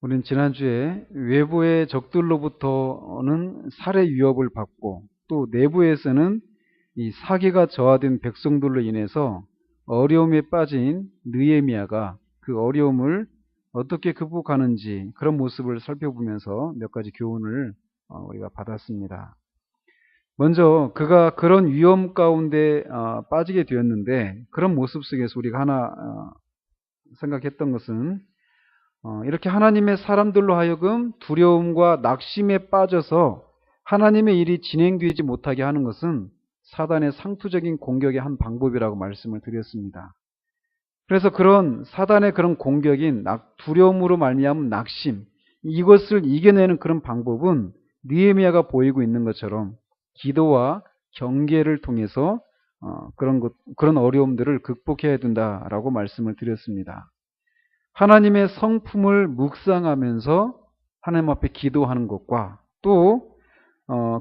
우리는 지난주에 외부의 적들로부터는 살해 위협을 받고 또 내부에서는 이 사기가 저하된 백성들로 인해서 어려움에 빠진 느헤미야가 그 어려움을 어떻게 극복하는지 그런 모습을 살펴보면서 몇 가지 교훈을 우리가 받았습니다. 먼저 그가 그런 위험 가운데 빠지게 되었는데 그런 모습 속에서 우리가 하나 생각했던 것은 이렇게 하나님의 사람들로 하여금 두려움과 낙심에 빠져서 하나님의 일이 진행되지 못하게 하는 것은 사단의 상투적인 공격의 한 방법이라고 말씀을 드렸습니다. 그래서 그런 사단의 그런 공격인 두려움으로 말미암은 낙심, 이것을 이겨내는 그런 방법은 느헤미야가 보이고 있는 것처럼 기도와 경계를 통해서 그런 어려움들을 극복해야 된다라고 말씀을 드렸습니다. 하나님의 성품을 묵상하면서 하나님 앞에 기도하는 것과 또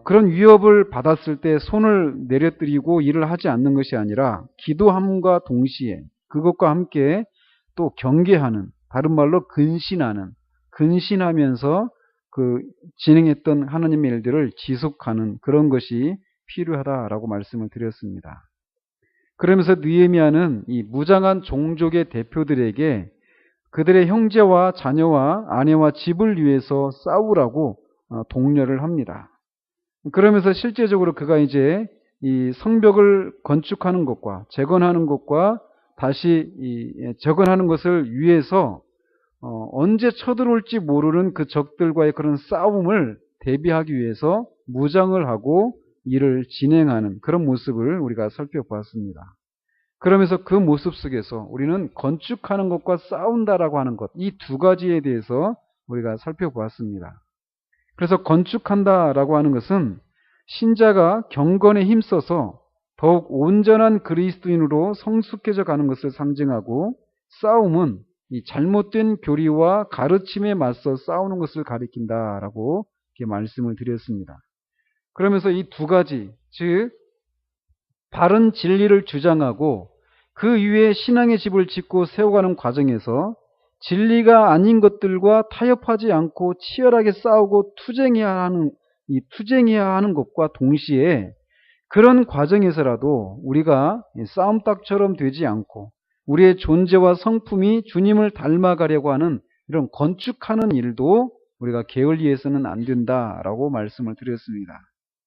그런 위협을 받았을 때 손을 내려뜨리고 일을 하지 않는 것이 아니라 기도함과 동시에 그것과 함께 또 경계하는, 다른 말로 근신하면서 그 진행했던 하나님의 일들을 지속하는 그런 것이 필요하다라고 말씀을 드렸습니다. 그러면서 느헤미야는 이 무장한 종족의 대표들에게 그들의 형제와 자녀와 아내와 집을 위해서 싸우라고 독려를 합니다. 그러면서 실제적으로 그가 이제 이 성벽을 건축하는 것과 재건하는 것과 다시 재건하는 것을 위해서 언제 쳐들어올지 모르는 그 적들과의 그런 싸움을 대비하기 위해서 무장을 하고 일을 진행하는 그런 모습을 우리가 살펴보았습니다. 그러면서 그 모습 속에서 우리는 건축하는 것과 싸운다라고 하는 것, 이 두 가지에 대해서 우리가 살펴보았습니다. 그래서 건축한다라고 하는 것은 신자가 경건에 힘써서 더욱 온전한 그리스도인으로 성숙해져 가는 것을 상징하고, 싸움은 이 잘못된 교리와 가르침에 맞서 싸우는 것을 가리킨다라고 이렇게 말씀을 드렸습니다. 그러면서 이 두 가지, 즉 바른 진리를 주장하고 그 위에 신앙의 집을 짓고 세워가는 과정에서 진리가 아닌 것들과 타협하지 않고 치열하게 싸우고 투쟁해야 하는 것과 동시에 그런 과정에서라도 우리가 싸움닭처럼 되지 않고 우리의 존재와 성품이 주님을 닮아가려고 하는 이런 건축하는 일도 우리가 게을리해서는 안 된다라고 말씀을 드렸습니다.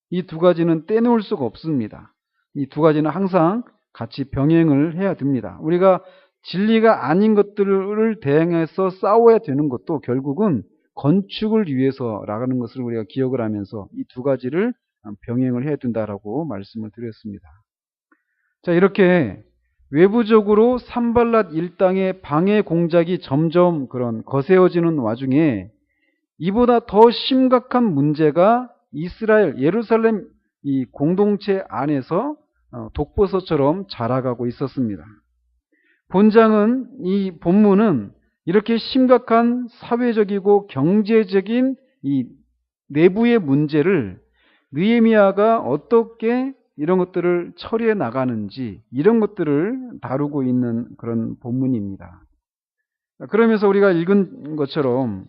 이 두 가지는 떼놓을 수가 없습니다. 이 두 가지는 항상 같이 병행을 해야 됩니다. 우리가 진리가 아닌 것들을 대항해서 싸워야 되는 것도 결국은 건축을 위해서라는 것을 우리가 기억을 하면서 이 두 가지를 병행을 해야 된다라고 말씀을 드렸습니다. 자, 이렇게 외부적으로 산발랏 일당의 방해 공작이 점점 그런 거세어지는 와중에 이보다 더 심각한 문제가 이스라엘 예루살렘 이 공동체 안에서 독버섯처럼 자라가고 있었습니다. 이 본문은 이렇게 심각한 사회적이고 경제적인 이 내부의 문제를 느헤미야가 어떻게 이런 것들을 처리해 나가는지 이런 것들을 다루고 있는 그런 본문입니다. 그러면서 우리가 읽은 것처럼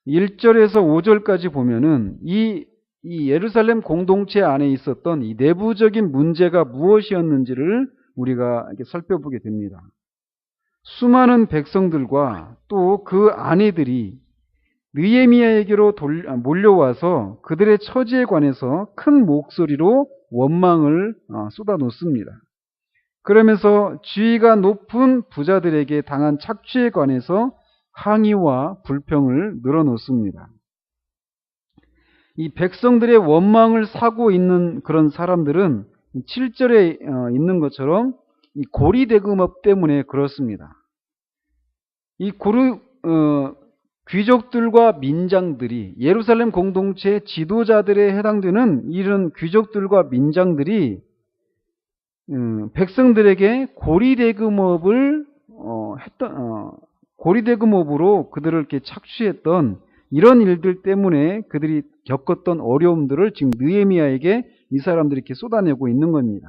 1절에서 5절까지 보면은 이 예루살렘 공동체 안에 있었던 이 내부적인 문제가 무엇이었는지를 우리가 이렇게 살펴보게 됩니다. 수많은 백성들과 또 그 아내들이 느헤미야에게로 몰려와서 그들의 처지에 관해서 큰 목소리로 원망을 쏟아놓습니다. 그러면서 지위가 높은 부자들에게 당한 착취에 관해서 항의와 불평을 늘어놓습니다. 이 백성들의 원망을 사고 있는 그런 사람들은 7절에 있는 것처럼 이 고리대금업 때문에 그렇습니다. 이 귀족들과 민장들이 예루살렘 공동체 지도자들에 해당되는 이런 귀족들과 민장들이 백성들에게 고리대금업으로 그들을 이렇게 착취했던 이런 일들 때문에 그들이 겪었던 어려움들을 지금 느헤미야에게 이 사람들이 이렇게 쏟아내고 있는 겁니다.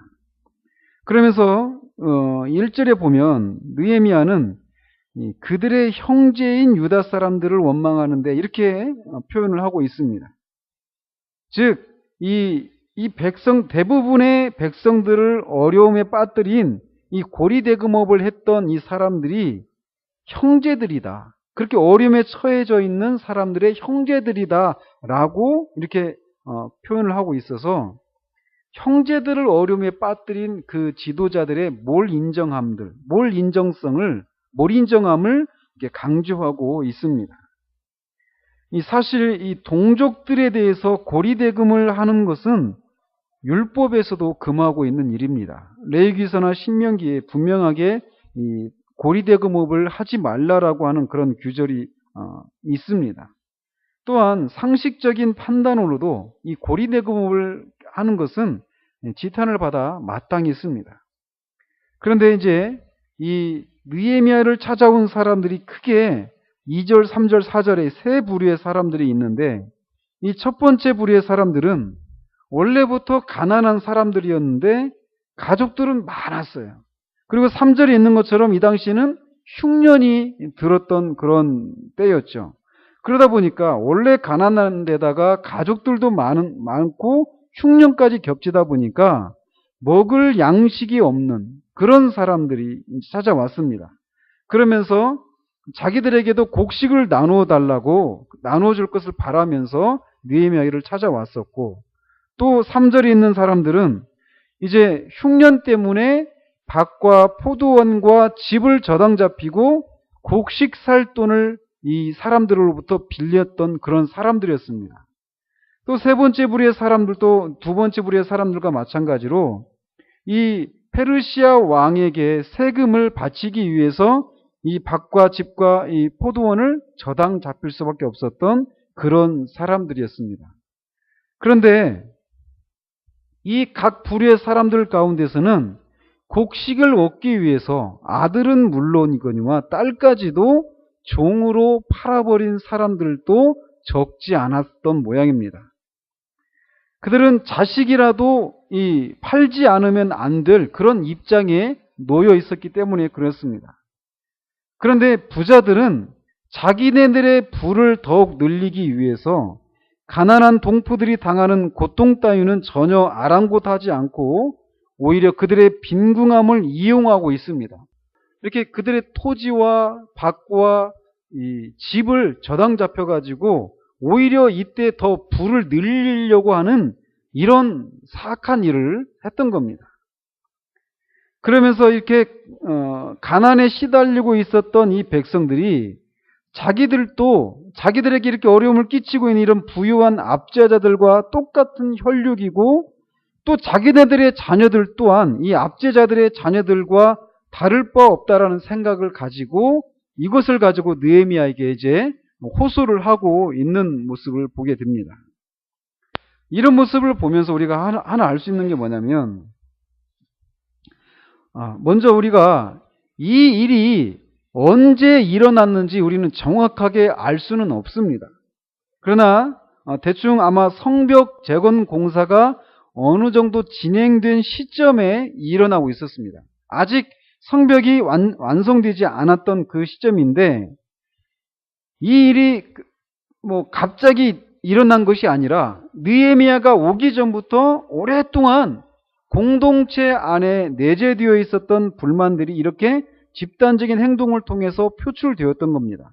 그러면서 1절에 보면 느헤미야는 그들의 형제인 유다 사람들을 원망하는데 이렇게 표현을 하고 있습니다. 즉, 이 백성, 대부분의 백성들을 어려움에 빠뜨린 이 고리대금업을 했던 이 사람들이 형제들이다. 그렇게 어려움에 처해져 있는 사람들의 형제들이다. 라고 이렇게 표현을 하고 있어서 형제들을 어려움에 빠뜨린 그 지도자들의 몰인정성을 이렇게 강조하고 있습니다. 사실 이 동족들에 대해서 고리대금을 하는 것은 율법에서도 금하고 있는 일입니다. 레위기서나 신명기에 분명하게 이 고리대금업을 하지 말라라고 하는 그런 규절이 있습니다. 또한 상식적인 판단으로도 이 고리대금업을 하는 것은 지탄을 받아 마땅히 있습니다. 그런데 이제 이 느헤미야를 찾아온 사람들이 크게 2절, 3절, 4절에 세 부류의 사람들이 있는데 이 첫 번째 부류의 사람들은 원래부터 가난한 사람들이었는데 가족들은 많았어요. 그리고 3절에 있는 것처럼 이 당시에는 흉년이 들었던 그런 때였죠. 그러다 보니까 원래 가난한 데다가 가족들도 많고 흉년까지 겹치다 보니까 먹을 양식이 없는 그런 사람들이 찾아왔습니다. 그러면서 자기들에게도 곡식을 나눠줄 것을 바라면서 느헤미야를 찾아왔었고, 또 3절에 있는 사람들은 이제 흉년 때문에 밭과 포도원과 집을 저당 잡히고 곡식 살 돈을 이 사람들로부터 빌렸던 그런 사람들이었습니다. 또 세 번째 부류의 사람들도 두 번째 부류의 사람들과 마찬가지로 이 페르시아 왕에게 세금을 바치기 위해서 이 밭과 집과 이 포도원을 저당 잡힐 수밖에 없었던 그런 사람들이었습니다. 그런데 이 각 부류의 사람들 가운데서는 곡식을 얻기 위해서 아들은 물론이거니와 딸까지도 종으로 팔아버린 사람들도 적지 않았던 모양입니다. 그들은 자식이라도 팔지 않으면 안 될 그런 입장에 놓여 있었기 때문에 그렇습니다. 그런데 부자들은 자기네들의 부를 더욱 늘리기 위해서 가난한 동포들이 당하는 고통 따위는 전혀 아랑곳하지 않고 오히려 그들의 빈궁함을 이용하고 있습니다. 이렇게 그들의 토지와 밭과 이 집을 저당 잡혀가지고 오히려 이때 더 부를 늘리려고 하는 이런 사악한 일을 했던 겁니다. 그러면서 이렇게 가난에 시달리고 있었던 이 백성들이 자기들에게 이렇게 어려움을 끼치고 있는 이런 부유한 압제자들과 똑같은 혈육이고, 또 자기네들의 자녀들 또한 이 압제자들의 자녀들과 다를 바 없다라는 생각을 가지고 이것을 가지고 느헤미야에게 이제 호소를 하고 있는 모습을 보게 됩니다. 이런 모습을 보면서 우리가 하나 알 수 있는 게 뭐냐면, 먼저 우리가 이 일이 언제 일어났는지 우리는 정확하게 알 수는 없습니다. 그러나 대충 아마 성벽 재건 공사가 어느 정도 진행된 시점에 일어나고 있었습니다. 아직 성벽이 완성되지 않았던 그 시점인데, 이 일이 갑자기 일어난 것이 아니라 느헤미야가 오기 전부터 오랫동안 공동체 안에 내재되어 있었던 불만들이 이렇게 집단적인 행동을 통해서 표출되었던 겁니다.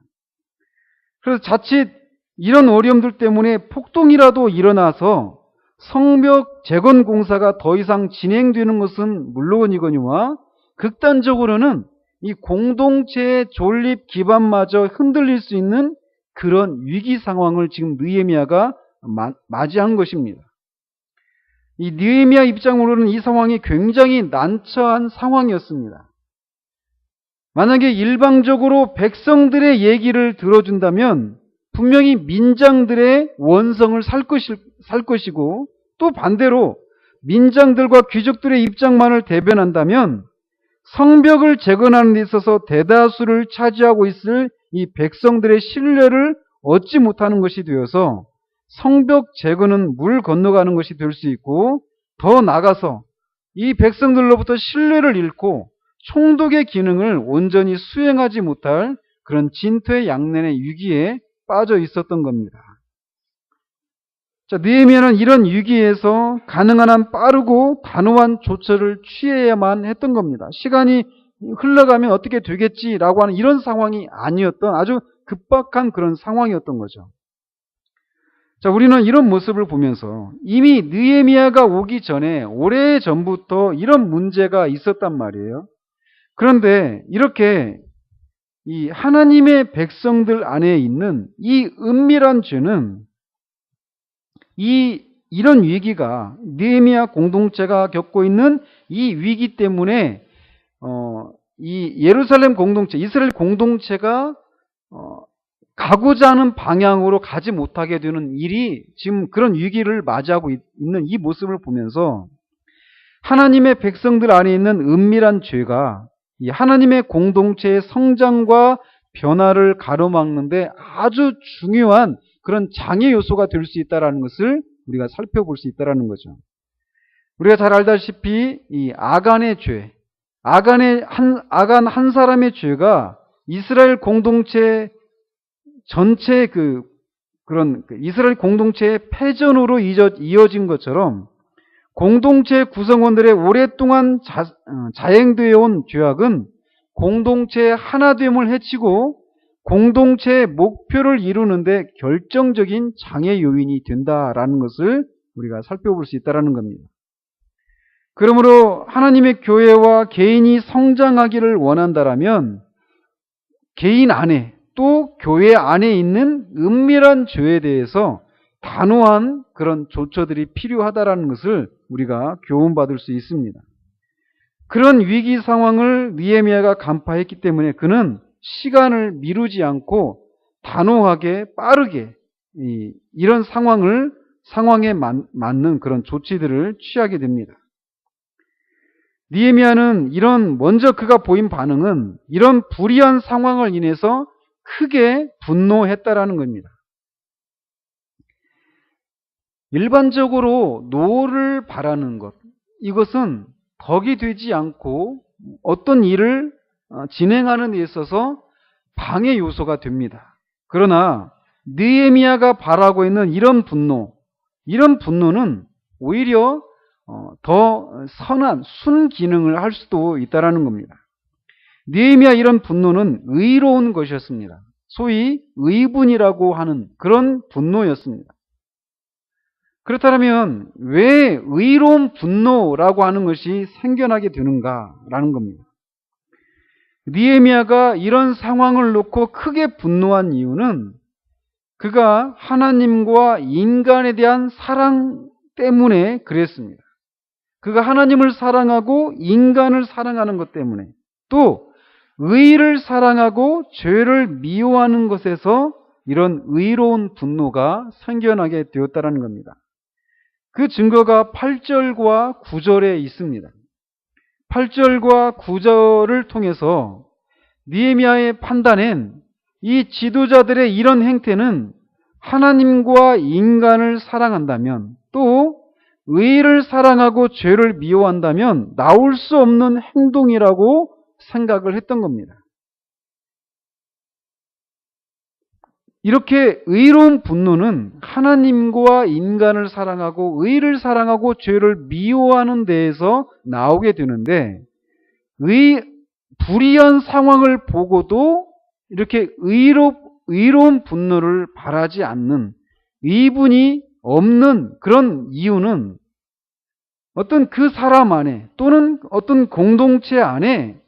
그래서 자칫 이런 어려움들 때문에 폭동이라도 일어나서 성벽 재건 공사가 더 이상 진행되는 것은 물론이거니와 극단적으로는 이 공동체의 존립 기반마저 흔들릴 수 있는 그런 위기 상황을 지금 느헤미야가 맞이한 것입니다. 이 느헤미야 입장으로는 이 상황이 굉장히 난처한 상황이었습니다. 만약에 일방적으로 백성들의 얘기를 들어준다면 분명히 민장들의 원성을 살 것이고, 또 반대로 민장들과 귀족들의 입장만을 대변한다면 성벽을 재건하는 데 있어서 대다수를 차지하고 있을 이 백성들의 신뢰를 얻지 못하는 것이 되어서 성벽 재건은 물 건너가는 것이 될 수 있고, 더 나아가서 이 백성들로부터 신뢰를 잃고 총독의 기능을 온전히 수행하지 못할 그런 진토의 양면의 위기에 빠져 있었던 겁니다. 자, 느헤미야는 이런 위기에서 가능한 한 빠르고 단호한 조처를 취해야만 했던 겁니다. 시간이 흘러가면 어떻게 되겠지라고 하는 이런 상황이 아니었던 아주 급박한 그런 상황이었던 거죠. 자, 우리는 이런 모습을 보면서 이미 느헤미야가 오기 전에 오래전부터 이런 문제가 있었단 말이에요. 그런데 이렇게 이 하나님의 백성들 안에 있는 이 은밀한 죄는 이런 위기가 느헤미야 공동체가 겪고 있는 이 위기 때문에 이 예루살렘 공동체, 이스라엘 공동체가 가고자 하는 방향으로 가지 못하게 되는 일이 지금 그런 위기를 맞이하고 있는 이 모습을 보면서 하나님의 백성들 안에 있는 은밀한 죄가 이 하나님의 공동체의 성장과 변화를 가로막는데 아주 중요한 그런 장애 요소가 될 수 있다는 것을 우리가 살펴볼 수 있다는 거죠. 우리가 잘 알다시피 이 아간의 죄, 아간 한 사람의 죄가 이스라엘 공동체 전체 그런 이스라엘 공동체의 패전으로 이어진 것처럼 공동체 구성원들의 오랫동안 자행되어 온 죄악은 공동체의 하나됨을 해치고 공동체의 목표를 이루는데 결정적인 장애 요인이 된다라는 것을 우리가 살펴볼 수 있다는 겁니다. 그러므로 하나님의 교회와 개인이 성장하기를 원한다라면 개인 안에 또 교회 안에 있는 은밀한 죄에 대해서 단호한 그런 조처들이 필요하다라는 것을 우리가 교훈받을 수 있습니다. 그런 위기 상황을 느헤미야가 간파했기 때문에 그는 시간을 미루지 않고 단호하게 빠르게 이런 상황에 맞는 그런 조치들을 취하게 됩니다. 느헤미야는 먼저 그가 보인 반응은 이런 불의한 상황을 인해서 크게 분노했다라는 겁니다. 일반적으로 노를 바라는 것, 이것은 덕이 되지 않고 어떤 일을 진행하는 데 있어서 방해 요소가 됩니다. 그러나 느헤미야가 바라고 있는 이런 분노는 오히려 더 선한 순기능을 할 수도 있다라는 겁니다. 느헤미야 이런 분노는 의로운 것이었습니다. 소위 의분이라고 하는 그런 분노였습니다. 그렇다면 왜 의로운 분노라고 하는 것이 생겨나게 되는가라는 겁니다. 느헤미야가 이런 상황을 놓고 크게 분노한 이유는 그가 하나님과 인간에 대한 사랑 때문에 그랬습니다. 그가 하나님을 사랑하고 인간을 사랑하는 것 때문에 또 의를 사랑하고 죄를 미워하는 것에서 이런 의로운 분노가 생겨나게 되었다는 겁니다. 그 증거가 8절과 9절에 있습니다. 8절과 9절을 통해서 느헤미야의 판단엔 이 지도자들의 이런 행태는 하나님과 인간을 사랑한다면 또 의를 사랑하고 죄를 미워한다면 나올 수 없는 행동이라고 생각을 했던 겁니다. 이렇게 의로운 분노는 하나님과 인간을 사랑하고 의를 사랑하고 죄를 미워하는 데에서 나오게 되는데 불의한 상황을 보고도 이렇게 의로운 분노를 바라지 않는 의분이 없는 그런 이유는 어떤 그 사람 안에 또는 어떤 공동체 안에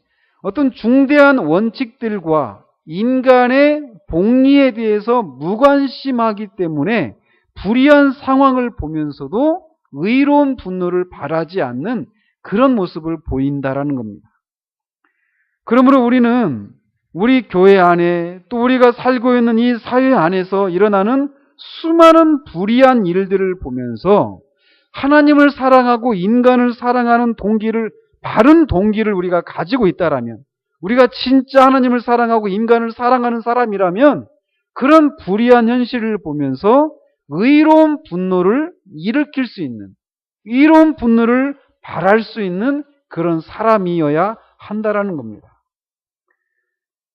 어떤 중대한 원칙들과 인간의 복리에 대해서 무관심하기 때문에 불의한 상황을 보면서도 의로운 분노를 바라지 않는 그런 모습을 보인다라는 겁니다. 그러므로 우리는 우리 교회 안에 또 우리가 살고 있는 이 사회 안에서 일어나는 수많은 불의한 일들을 보면서 하나님을 사랑하고 인간을 사랑하는 바른 동기를 우리가 가지고 있다라면, 우리가 진짜 하나님을 사랑하고 인간을 사랑하는 사람이라면 그런 불의한 현실을 보면서 의로운 분노를 일으킬 수 있는, 의로운 분노를 바랄 수 있는 그런 사람이어야 한다라는 겁니다.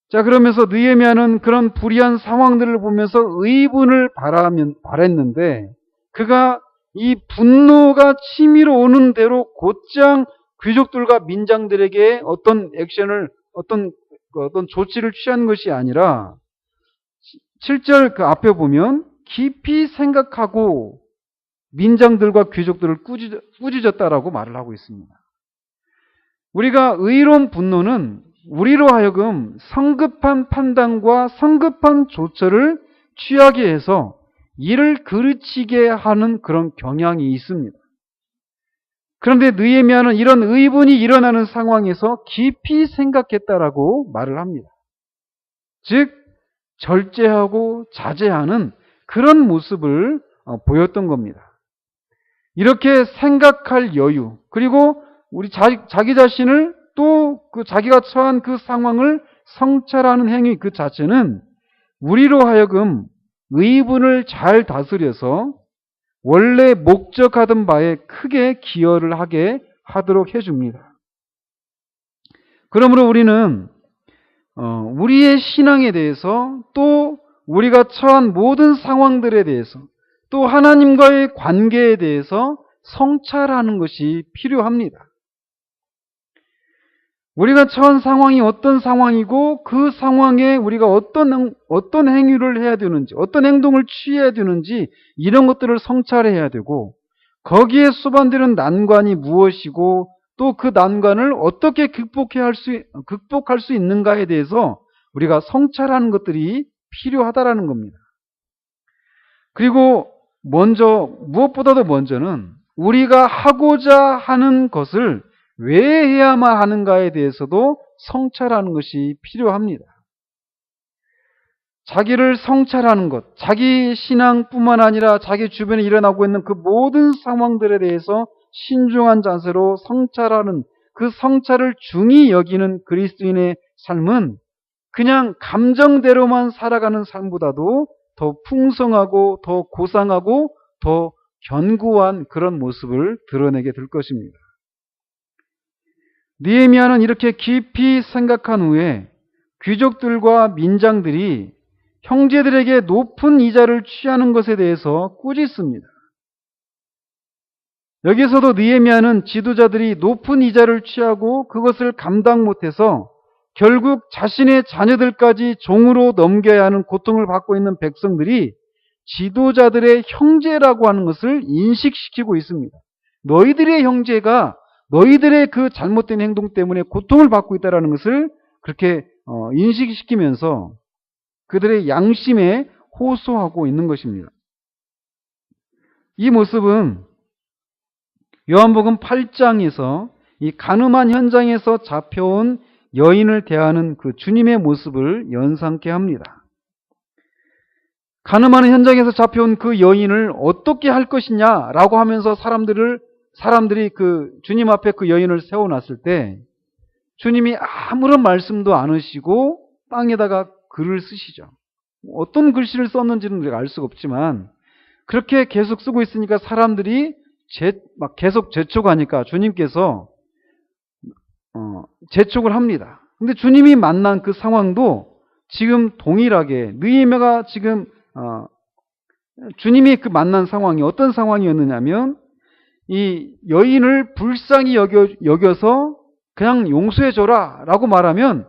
자, 그러면서 느헤미야는 그런 불의한 상황들을 보면서 의분을 바랬는데 그가 이 분노가 치밀어 오는 대로 곧장 귀족들과 민장들에게 어떤 액션을 어떤 조치를 취한 것이 아니라 7절 그 앞에 보면 깊이 생각하고 민장들과 귀족들을 꾸짖었다라고 말을 하고 있습니다. 우리가 의로운 분노는 우리로 하여금 성급한 판단과 성급한 조처를 취하게 해서 이를 그르치게 하는 그런 경향이 있습니다. 그런데 느헤미야는 이런 의분이 일어나는 상황에서 깊이 생각했다라고 말을 합니다. 즉 절제하고 자제하는 그런 모습을 보였던 겁니다. 이렇게 생각할 여유, 그리고 우리 자기 자신을 또 그 자기가 처한 그 상황을 성찰하는 행위 그 자체는 우리로 하여금 의분을 잘 다스려서 원래 목적하던 바에 크게 기여를 하게 하도록 해줍니다. 그러므로 우리는 우리의 신앙에 대해서 또 우리가 처한 모든 상황들에 대해서 또 하나님과의 관계에 대해서 성찰하는 것이 필요합니다. 우리가 처한 상황이 어떤 상황이고 그 상황에 우리가 어떤 행위를 해야 되는지, 어떤 행동을 취해야 되는지 이런 것들을 성찰해야 되고 거기에 수반되는 난관이 무엇이고 또 그 난관을 어떻게 극복할 수 있는가에 대해서 우리가 성찰하는 것들이 필요하다라는 겁니다. 그리고 무엇보다도 먼저는 우리가 하고자 하는 것을 왜 해야만 하는가에 대해서도 성찰하는 것이 필요합니다. 자기를 성찰하는 것, 자기 신앙뿐만 아니라 자기 주변에 일어나고 있는 그 모든 상황들에 대해서 신중한 자세로 성찰하는 그 성찰을 중히 여기는 그리스도인의 삶은 그냥 감정대로만 살아가는 삶보다도 더 풍성하고 더 고상하고 더 견고한 그런 모습을 드러내게 될 것입니다. 느헤미야는 이렇게 깊이 생각한 후에 귀족들과 민장들이 형제들에게 높은 이자를 취하는 것에 대해서 꾸짖습니다. 여기서도 느헤미야는 지도자들이 높은 이자를 취하고 그것을 감당 못해서 결국 자신의 자녀들까지 종으로 넘겨야 하는 고통을 받고 있는 백성들이 지도자들의 형제라고 하는 것을 인식시키고 있습니다. 너희들의 형제가 너희들의 그 잘못된 행동 때문에 고통을 받고 있다는 것을 그렇게 인식시키면서 그들의 양심에 호소하고 있는 것입니다. 이 모습은 요한복음 8장에서 이 간음한 현장에서 잡혀온 여인을 대하는 그 주님의 모습을 연상케 합니다. 간음하는 현장에서 잡혀온 그 여인을 어떻게 할 것이냐라고 하면서 사람들이 그 주님 앞에 그 여인을 세워놨을 때 주님이 아무런 말씀도 안 하시고 땅에다가 글을 쓰시죠. 어떤 글씨를 썼는지는 우리가 알 수가 없지만 그렇게 계속 쓰고 있으니까 사람들이 계속 재촉하니까 주님께서 재촉을 합니다. 근데 주님이 만난 그 상황도 지금 동일하게 느헤미야가 지금 주님이 그 만난 상황이 어떤 상황이었느냐면 이 여인을 불쌍히 여겨서 그냥 용서해줘라 라고 말하면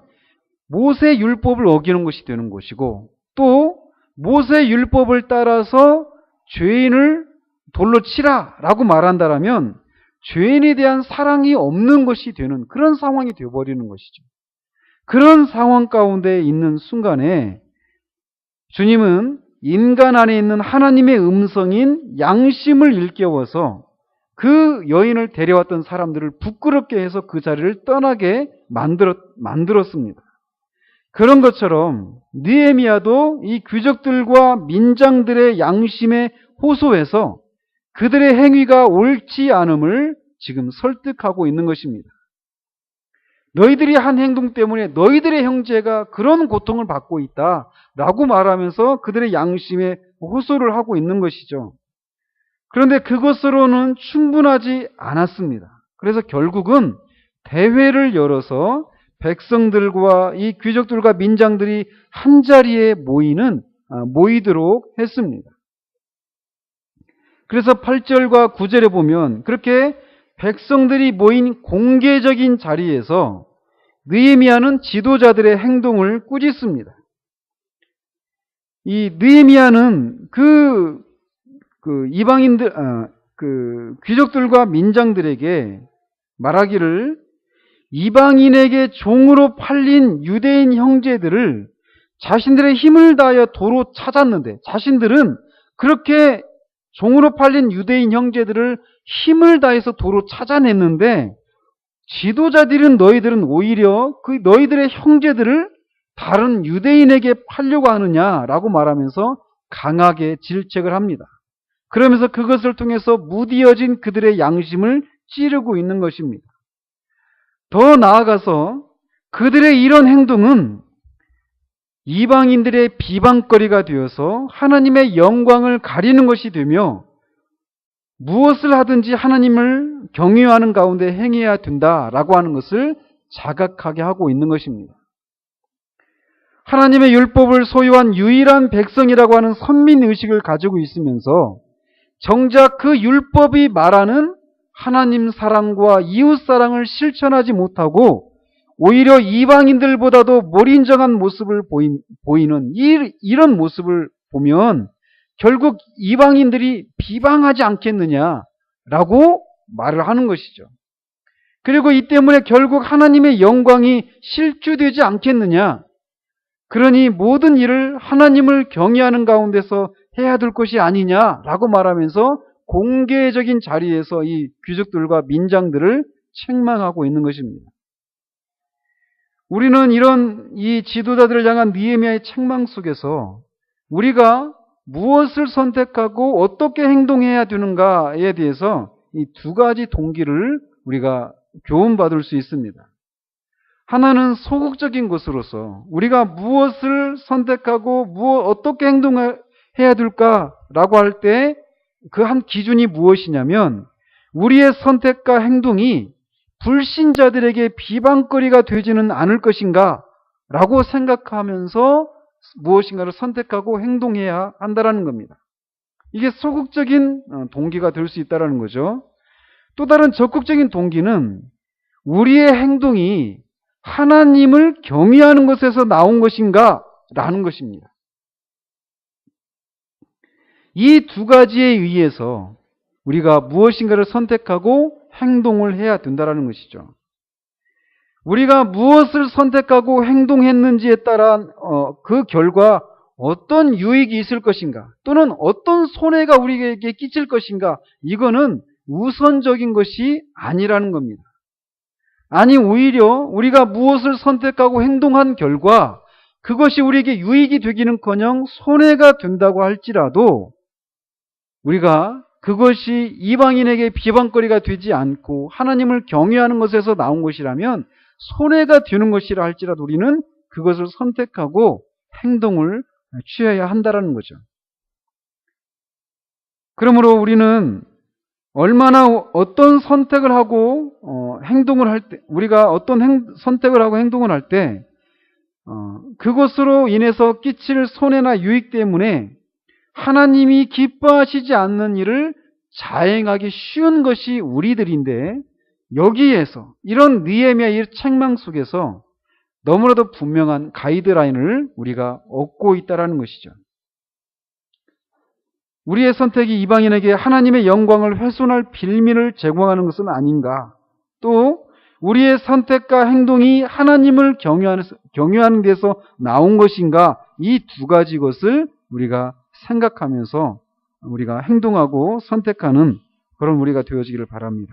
모세 율법을 어기는 것이 되는 것이고 또 모세 율법을 따라서 죄인을 돌로 치라 라고 말한다라면 죄인에 대한 사랑이 없는 것이 되는 그런 상황이 되어버리는 것이죠. 그런 상황 가운데 있는 순간에 주님은 인간 안에 있는 하나님의 음성인 양심을 일깨워서 그 여인을 데려왔던 사람들을 부끄럽게 해서 그 자리를 떠나게 만들었습니다. 그런 것처럼 느헤미야도 이 귀족들과 민장들의 양심에 호소해서 그들의 행위가 옳지 않음을 지금 설득하고 있는 것입니다. 너희들이 한 행동 때문에 너희들의 형제가 그런 고통을 받고 있다라고 말하면서 그들의 양심에 호소를 하고 있는 것이죠. 그런데 그것으로는 충분하지 않았습니다. 그래서 결국은 대회를 열어서 백성들과 이 귀족들과 민장들이 한자리에 모이도록 했습니다. 그래서 8절과 9절에 보면 그렇게 백성들이 모인 공개적인 자리에서 느헤미야는 지도자들의 행동을 꾸짖습니다. 이 느헤미야는 이방인들, 귀족들과 민장들에게 말하기를 이방인에게 종으로 팔린 유대인 형제들을 자신들의 힘을 다하여 도로 찾았는데, 자신들은 그렇게 종으로 팔린 유대인 형제들을 힘을 다해서 도로 찾아냈는데, 지도자들은 너희들은 오히려 그 너희들의 형제들을 다른 유대인에게 팔려고 하느냐라고 말하면서 강하게 질책을 합니다. 그러면서 그것을 통해서 무디어진 그들의 양심을 찌르고 있는 것입니다. 더 나아가서 그들의 이런 행동은 이방인들의 비방거리가 되어서 하나님의 영광을 가리는 것이 되며 무엇을 하든지 하나님을 경외하는 가운데 행해야 된다라고 하는 것을 자각하게 하고 있는 것입니다. 하나님의 율법을 소유한 유일한 백성이라고 하는 선민의식을 가지고 있으면서 정작 그 율법이 말하는 하나님 사랑과 이웃 사랑을 실천하지 못하고 오히려 이방인들보다도 몰인정한 모습을 보이는 이런 모습을 보면 결국 이방인들이 비방하지 않겠느냐라고 말을 하는 것이죠. 그리고 이 때문에 결국 하나님의 영광이 실추되지 않겠느냐. 그러니 모든 일을 하나님을 경외하는 가운데서 해야 될 것이 아니냐라고 말하면서 공개적인 자리에서 이 귀족들과 민장들을 책망하고 있는 것입니다. 우리는 이런 이 지도자들을 향한 느헤미야의 책망 속에서 우리가 무엇을 선택하고 어떻게 행동해야 되는가에 대해서 이 두 가지 동기를 우리가 교훈받을 수 있습니다. 하나는 소극적인 것으로서 우리가 무엇을 선택하고 어떻게 행동해야 될까라고 할 때 그 한 기준이 무엇이냐면 우리의 선택과 행동이 불신자들에게 비방거리가 되지는 않을 것인가 라고 생각하면서 무엇인가를 선택하고 행동해야 한다는 겁니다. 이게 소극적인 동기가 될 수 있다는 거죠. 또 다른 적극적인 동기는 우리의 행동이 하나님을 경외하는 것에서 나온 것인가 라는 것입니다. 이 두 가지에 의해서 우리가 무엇인가를 선택하고 행동을 해야 된다는 것이죠. 우리가 무엇을 선택하고 행동했는지에 따라 그 결과 어떤 유익이 있을 것인가 또는 어떤 손해가 우리에게 끼칠 것인가 이거는 우선적인 것이 아니라는 겁니다. 아니 오히려 우리가 무엇을 선택하고 행동한 결과 그것이 우리에게 유익이 되기는커녕 손해가 된다고 할지라도 우리가 그것이 이방인에게 비방거리가 되지 않고 하나님을 경외하는 것에서 나온 것이라면 손해가 되는 것이라 할지라도 우리는 그것을 선택하고 행동을 취해야 한다는 거죠. 그러므로 우리는 얼마나 어떤 선택을 하고 행동을 할 때 우리가 어떤 선택을 하고 행동을 할 때 그것으로 인해서 끼칠 손해나 유익 때문에 하나님이 기뻐하시지 않는 일을 자행하기 쉬운 것이 우리들인데 여기에서 이런 느헤미야의 책망 속에서 너무나도 분명한 가이드라인을 우리가 얻고 있다는 것이죠. 우리의 선택이 이방인에게 하나님의 영광을 훼손할 빌미를 제공하는 것은 아닌가? 또 우리의 선택과 행동이 하나님을 경외하는 데서 나온 것인가? 이 두 가지 것을 우리가 생각하면서 우리가 행동하고 선택하는 그런 우리가 되어지기를 바랍니다.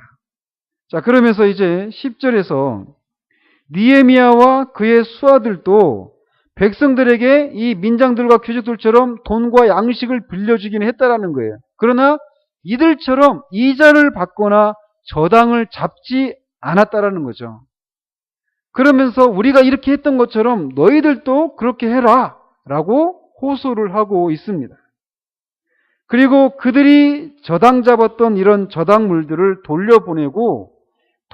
자, 그러면서 이제 10절에서 느헤미야와 그의 수하들도 백성들에게 이 민장들과 귀족들처럼 돈과 양식을 빌려주기는 했다라는 거예요. 그러나 이들처럼 이자를 받거나 저당을 잡지 않았다라는 거죠. 그러면서 우리가 이렇게 했던 것처럼 너희들도 그렇게 해라 라고 호소를 하고 있습니다. 그리고 그들이 저당 잡았던 이런 저당물들을 돌려보내고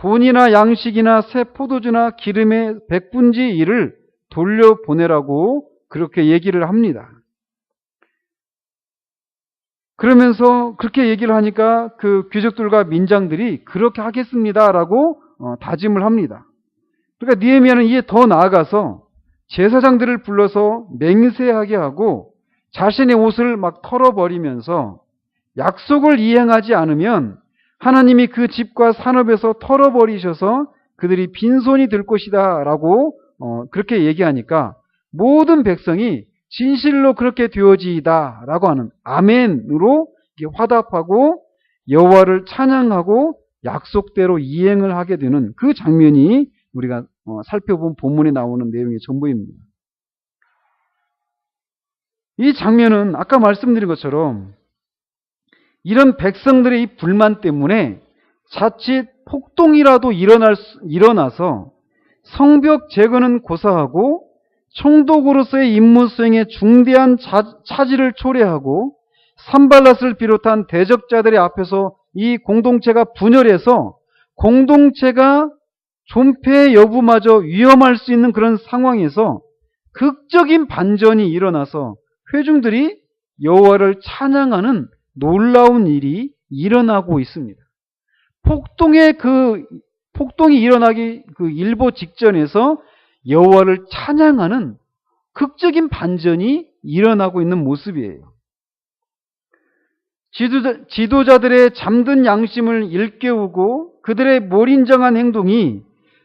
돈이나 양식이나 새 포도주나 기름의 100분지 1을 돌려보내라고 그렇게 얘기를 합니다. 그러면서 그렇게 얘기를 하니까 그 귀족들과 민장들이 그렇게 하겠습니다라고 다짐을 합니다. 그러니까 느헤미야는 이에 더 나아가서 제사장들을 불러서 맹세하게 하고 자신의 옷을 막 털어버리면서 약속을 이행하지 않으면 하나님이 그 집과 산업에서 털어버리셔서 그들이 빈손이 될 것이다 라고 그렇게 얘기하니까 모든 백성이 진실로 그렇게 되어지이다 라고 하는 아멘으로 화답하고 여호와를 찬양하고 약속대로 이행을 하게 되는 그 장면이 우리가 살펴본 본문에 나오는 내용의 전부입니다. 이 장면은 아까 말씀드린 것처럼 이런 백성들의 이 불만 때문에 자칫 폭동이라도 일어나서 성벽 제거는 고사하고 총독으로서의 임무 수행에 중대한 차질을 초래하고 산발랏을 비롯한 대적자들의 앞에서 이 공동체가 분열해서 공동체가 존폐 여부마저 위험할 수 있는 그런 상황에서 극적인 반전이 일어나서 회중들이 여호와를 찬양하는 놀라운 일이 일어나고 있습니다. 폭동이 일어나기 그 일보 직전에서 여호와를 찬양하는 극적인 반전이 일어나고 있는 모습이에요. 지도자들의 잠든 양심을 일깨우고 그들의 몰인정한 행동이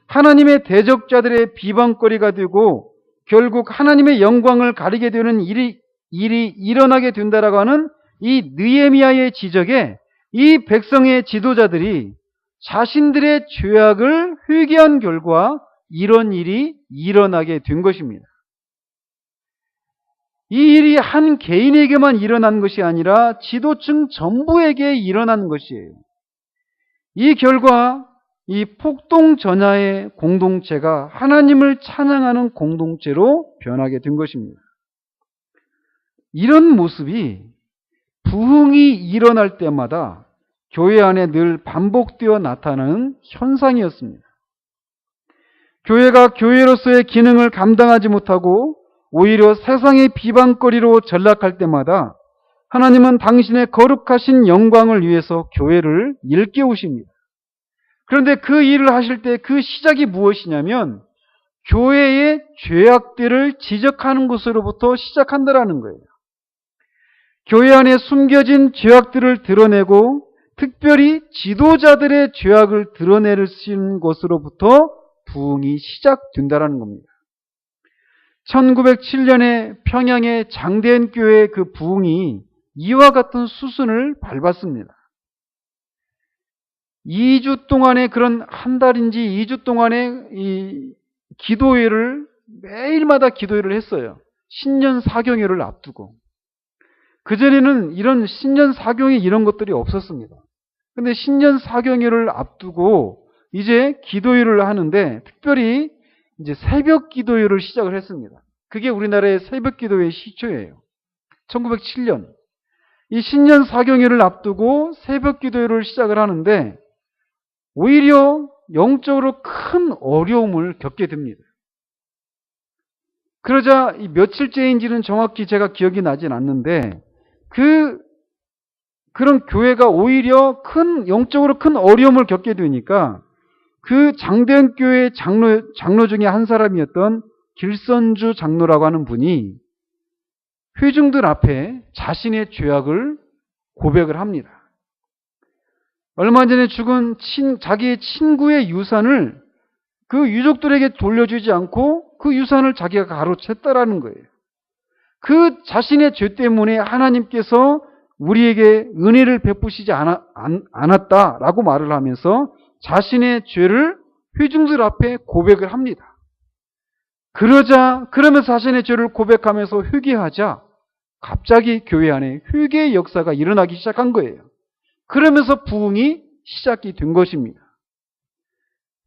하나님의 대적자들의 비방거리가 되고 결국 하나님의 영광을 가리게 되는 일이 일어나게 된다라고 하는 이 느헤미야의 지적에 이 백성의 지도자들이 자신들의 죄악을 회개한 결과 이런 일이 일어나게 된 것입니다. 이 일이 한 개인에게만 일어난 것이 아니라 지도층 전부에게 일어난 것이에요. 이 결과 이 폭동 전야의 공동체가 하나님을 찬양하는 공동체로 변하게 된 것입니다. 이런 모습이 부흥이 일어날 때마다 교회 안에 늘 반복되어 나타나는 현상이었습니다. 교회가 교회로서의 기능을 감당하지 못하고 오히려 세상의 비방거리로 전락할 때마다 하나님은 당신의 거룩하신 영광을 위해서 교회를 일깨우십니다. 그런데 그 일을 하실 때 그 시작이 무엇이냐면 교회의 죄악들을 지적하는 것으로부터 시작한다라는 거예요. 교회 안에 숨겨진 죄악들을 드러내고 특별히 지도자들의 죄악을 드러내는 것으로부터 부흥이 시작된다는 겁니다. 1907년에 평양의 장대현 교회의 그 부흥이 이와 같은 수순을 밟았습니다. 2주 동안의 그런 한 달인지 2주 동안의 이 기도회를 매일마다 기도회를 했어요. 신년 사경회를 앞두고. 그전에는 이런 신년 사경회 이런 것들이 없었습니다. 근데 신년 사경회를 앞두고 이제 기도회를 하는데 특별히 이제 새벽 기도회를 시작을 했습니다. 그게 우리나라의 새벽 기도회의 시초예요. 1907년. 이 신년 사경회를 앞두고 새벽 기도회를 시작을 하는데 오히려 영적으로 큰 어려움을 겪게 됩니다. 그러자 이 며칠째인지는 정확히 제가 기억이 나진 않는데 그런 교회가 오히려 영적으로 큰 어려움을 겪게 되니까 그 장대현 교회 장로 중에 한 사람이었던 길선주 장로라고 하는 분이 회중들 앞에 자신의 죄악을 고백을 합니다. 얼마 전에 죽은 자기의 친구의 유산을 그 유족들에게 돌려주지 않고 그 유산을 자기가 가로챘다라는 거예요. 그 자신의 죄 때문에 하나님께서 우리에게 은혜를 베푸시지 않았다라고 말을 하면서 자신의 죄를 회중들 앞에 고백을 합니다. 그러면서 자신의 죄를 고백하면서 회개하자 갑자기 교회 안에 회개의 역사가 일어나기 시작한 거예요. 그러면서 부흥이 시작이 된 것입니다.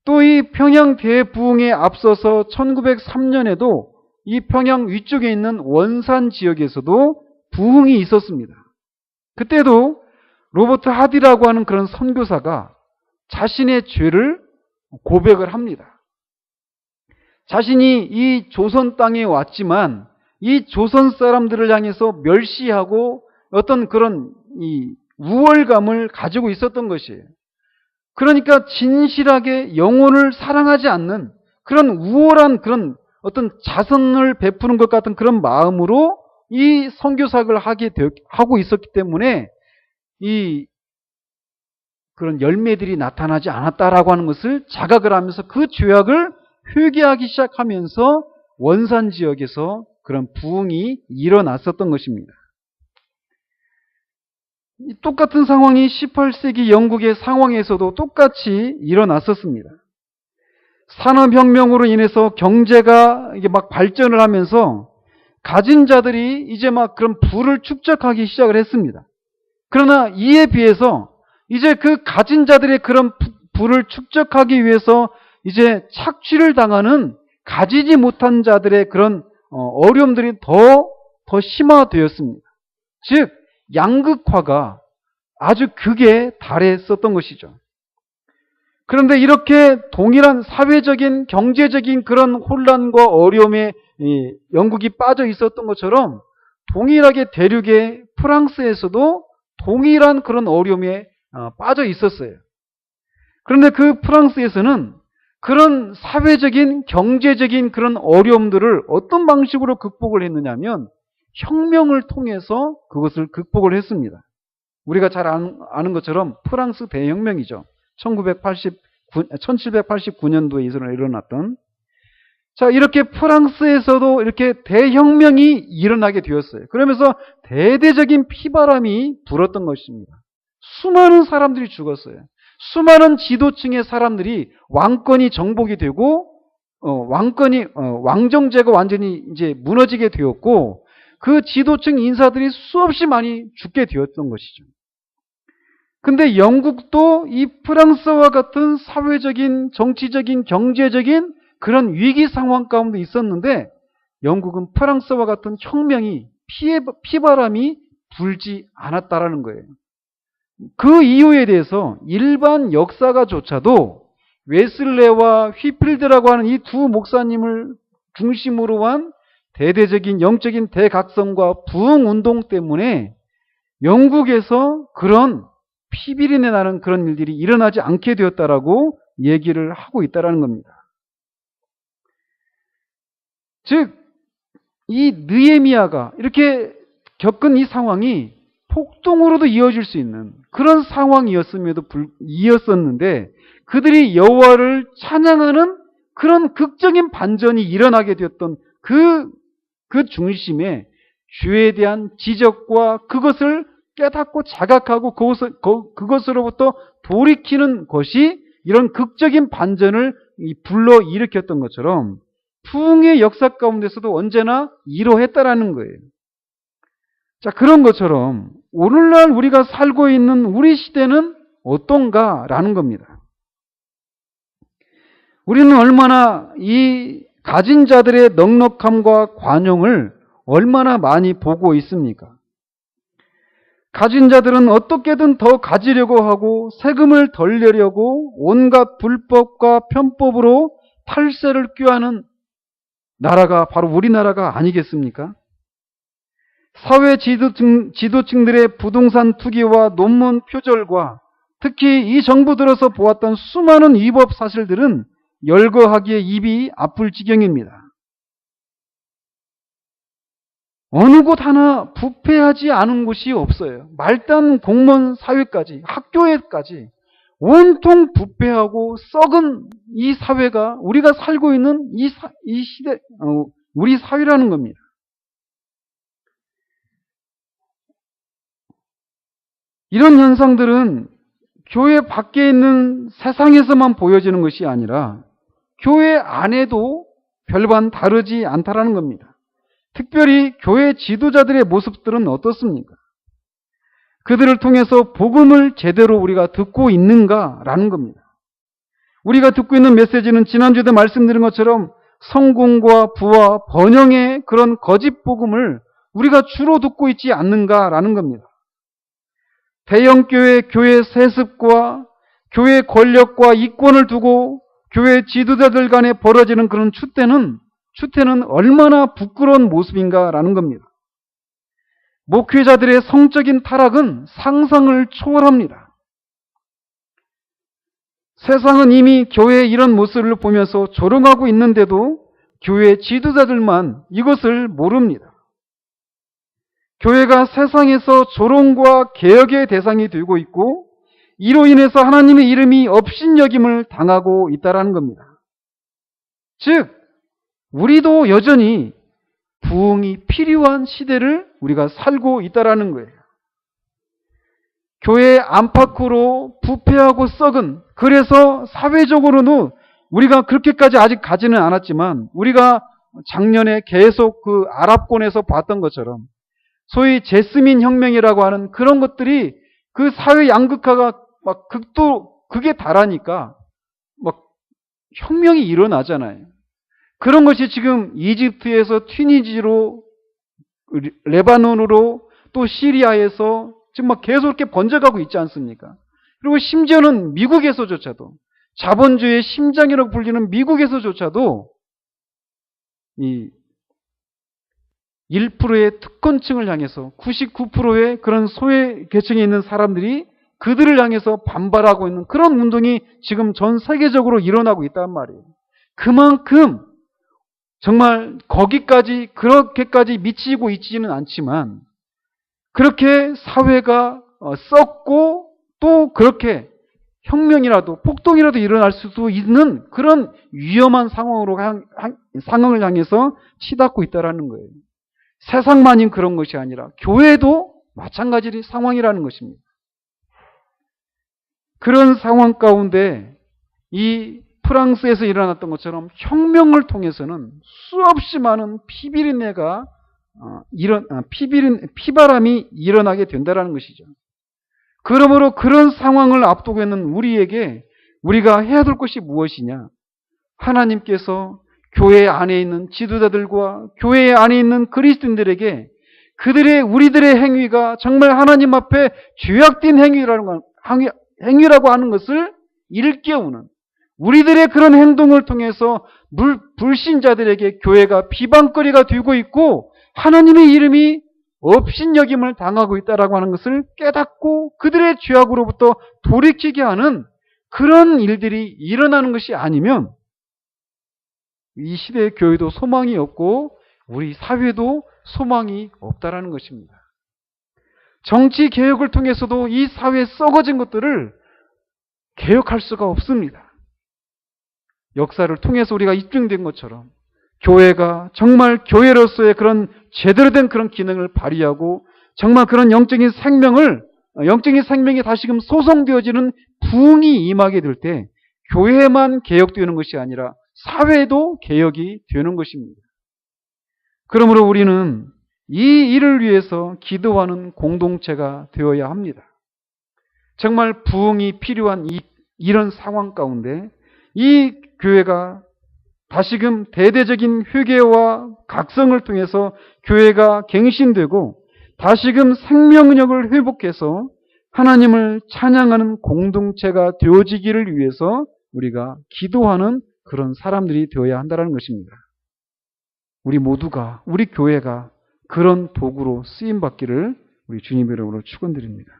또 이 평양 대부흥에 앞서서 1903년에도 이 평양 위쪽에 있는 원산 지역에서도 부흥이 있었습니다. 그때도 로버트 하디라고 하는 그런 선교사가 자신의 죄를 고백을 합니다. 자신이 이 조선 땅에 왔지만 이 조선 사람들을 향해서 멸시하고 어떤 그런 이 우월감을 가지고 있었던 것이에요. 그러니까 진실하게 영혼을 사랑하지 않는 그런 우월한 그런 어떤 자선을 베푸는 것 같은 그런 마음으로 이 선교사역을 하고 있었기 때문에 이 그런 열매들이 나타나지 않았다라고 하는 것을 자각을 하면서 그 죄악을 회개하기 시작하면서 원산 지역에서 그런 부흥이 일어났었던 것입니다. 똑같은 상황이 18세기 영국의 상황에서도 똑같이 일어났었습니다. 산업혁명으로 인해서 경제가 이게 막 발전을 하면서 가진 자들이 이제 막 그런 부를 축적하기 시작을 했습니다. 그러나 이에 비해서 이제 그 가진 자들의 그런 부를 축적하기 위해서 이제 착취를 당하는 가지지 못한 자들의 그런 어려움들이 더 심화되었습니다. 즉 양극화가 아주 극에 달했었던 것이죠. 그런데 이렇게 동일한 사회적인 경제적인 그런 혼란과 어려움에 영국이 빠져 있었던 것처럼 동일하게 대륙의 프랑스에서도 동일한 그런 어려움에 빠져 있었어요. 그런데 그 프랑스에서는 그런 사회적인 경제적인 그런 어려움들을 어떤 방식으로 극복을 했느냐면 혁명을 통해서 그것을 극복을 했습니다. 우리가 잘 아는 것처럼 프랑스 대혁명이죠. 1789년도에 일어났던. 자, 이렇게 프랑스에서도 이렇게 대혁명이 일어나게 되었어요. 그러면서 대대적인 피바람이 불었던 것입니다. 수많은 사람들이 죽었어요. 수많은 지도층의 사람들이 왕권이 정복이 되고, 왕정제가 완전히 이제 무너지게 되었고, 그 지도층 인사들이 수없이 많이 죽게 되었던 것이죠. 근데 영국도 이 프랑스와 같은 사회적인, 정치적인, 경제적인 그런 위기 상황 가운데 있었는데 영국은 프랑스와 같은 혁명이 피바람이 불지 않았다라는 거예요. 그 이유에 대해서 일반 역사가조차도 웨슬레와 휘필드라고 하는 이 두 목사님을 중심으로 한 대대적인 영적인 대각성과 부흥운동 때문에 영국에서 그런 피비린내 나는 그런 일들이 일어나지 않게 되었다라고 얘기를 하고 있다는 겁니다. 즉, 이 느헤미야가 이렇게 겪은 이 상황이 폭동으로도 이어질 수 있는 그런 상황이었는데 그들이 여호와를 찬양하는 그런 극적인 반전이 일어나게 되었던 그 중심에 죄에 대한 지적과 그것을 깨닫고 자각하고 그것으로부터 돌이키는 것이 이런 극적인 반전을 불러일으켰던 것처럼 부흥의 역사 가운데서도 언제나 이러했다라는 거예요. 자, 그런 것처럼 오늘날 우리가 살고 있는 우리 시대는 어떤가라는 겁니다. 우리는 얼마나 이 가진 자들의 넉넉함과 관용을 얼마나 많이 보고 있습니까? 가진 자들은 어떻게든 더 가지려고 하고 세금을 덜 내려고 온갖 불법과 편법으로 탈세를 꾀하는 나라가 바로 우리나라가 아니겠습니까? 사회 지도층들의 부동산 투기와 논문 표절과 특히 이 정부 들어서 보았던 수많은 위법 사실들은 열거하기에 입이 아플 지경입니다. 어느 곳 하나 부패하지 않은 곳이 없어요. 말단 공무원 사회까지, 학교에까지 온통 부패하고 썩은 이 사회가 우리가 살고 있는 이 시대, 우리 사회라는 겁니다. 이런 현상들은 교회 밖에 있는 세상에서만 보여지는 것이 아니라 교회 안에도 별반 다르지 않다라는 겁니다. 특별히 교회 지도자들의 모습들은 어떻습니까? 그들을 통해서 복음을 제대로 우리가 듣고 있는가라는 겁니다. 우리가 듣고 있는 메시지는 지난주에도 말씀드린 것처럼 성공과 부와 번영의 그런 거짓 복음을 우리가 주로 듣고 있지 않는가라는 겁니다. 대형교회, 교회 세습과 교회 권력과 이권을 두고 교회 지도자들 간에 벌어지는 그런 추태는 얼마나 부끄러운 모습인가라는 겁니다. 목회자들의 성적인 타락은 상상을 초월합니다. 세상은 이미 교회의 이런 모습을 보면서 조롱하고 있는데도 교회 지도자들만 이것을 모릅니다. 교회가 세상에서 조롱과 개혁의 대상이 되고 있고 이로 인해서 하나님의 이름이 업신여김을 당하고 있다는 겁니다. 즉 우리도 여전히 부흥이 필요한 시대를 우리가 살고 있다는 거예요. 교회 안팎으로 부패하고 썩은, 그래서 사회적으로는 우리가 그렇게까지 아직 가지는 않았지만 우리가 작년에 계속 그 아랍권에서 봤던 것처럼 소위 제스민 혁명이라고 하는 그런 것들이 그 사회 양극화가 막 극에 달하니까 막 혁명이 일어나잖아요. 그런 것이 지금 이집트에서 튀니지로, 레바논으로, 또 시리아에서 지금 막 계속 이렇게 번져가고 있지 않습니까? 그리고 심지어는 미국에서조차도, 자본주의의 심장이라고 불리는 미국에서조차도 이 1%의 특권층을 향해서 99%의 그런 소외 계층에 있는 사람들이 그들을 향해서 반발하고 있는 그런 운동이 지금 전 세계적으로 일어나고 있단 말이에요. 그만큼 정말 거기까지 그렇게까지 미치고 있지는 않지만 그렇게 사회가 썩고 또 그렇게 혁명이라도 폭동이라도 일어날 수도 있는 그런 위험한 상황을 향해서 치닫고 있다는 거예요. 세상만이 그런 것이 아니라 교회도 마찬가지 상황이라는 것입니다. 그런 상황 가운데 이 프랑스에서 일어났던 것처럼 혁명을 통해서는 수없이 많은 피바람이 일어나게 된다는 것이죠. 그러므로 그런 상황을 앞두고 있는 우리에게 우리가 해야 될 것이 무엇이냐? 하나님께서 교회 안에 있는 지도자들과 교회 안에 있는 그리스도인들에게 우리들의 행위가 정말 하나님 앞에 죄악된 행위라고 하는 것을 일깨우는, 우리들의 그런 행동을 통해서 불신자들에게 교회가 비방거리가 되고 있고 하나님의 이름이 업신여김을 당하고 있다라고 하는 것을 깨닫고 그들의 죄악으로부터 돌이키게 하는 그런 일들이 일어나는 것이 아니면 이 시대의 교회도 소망이 없고 우리 사회도 소망이 없다라는 것입니다. 정치 개혁을 통해서도 이 사회에 썩어진 것들을 개혁할 수가 없습니다. 역사를 통해서 우리가 입증된 것처럼 교회가 정말 교회로서의 그런 제대로 된 그런 기능을 발휘하고 정말 그런 영적인 생명이 다시금 소성되어지는 부흥이 임하게 될 때 교회만 개혁되는 것이 아니라 사회도 개혁이 되는 것입니다. 그러므로 우리는 이 일을 위해서 기도하는 공동체가 되어야 합니다. 정말 부흥이 필요한 이런 상황 가운데 이 교회가 다시금 대대적인 회개와 각성을 통해서 교회가 갱신되고 다시금 생명력을 회복해서 하나님을 찬양하는 공동체가 되어지기를 위해서 우리가 기도하는 그런 사람들이 되어야 한다는 것입니다. 우리 모두가, 우리 교회가 그런 도구로 쓰임받기를 우리 주님의 이름으로 축원드립니다.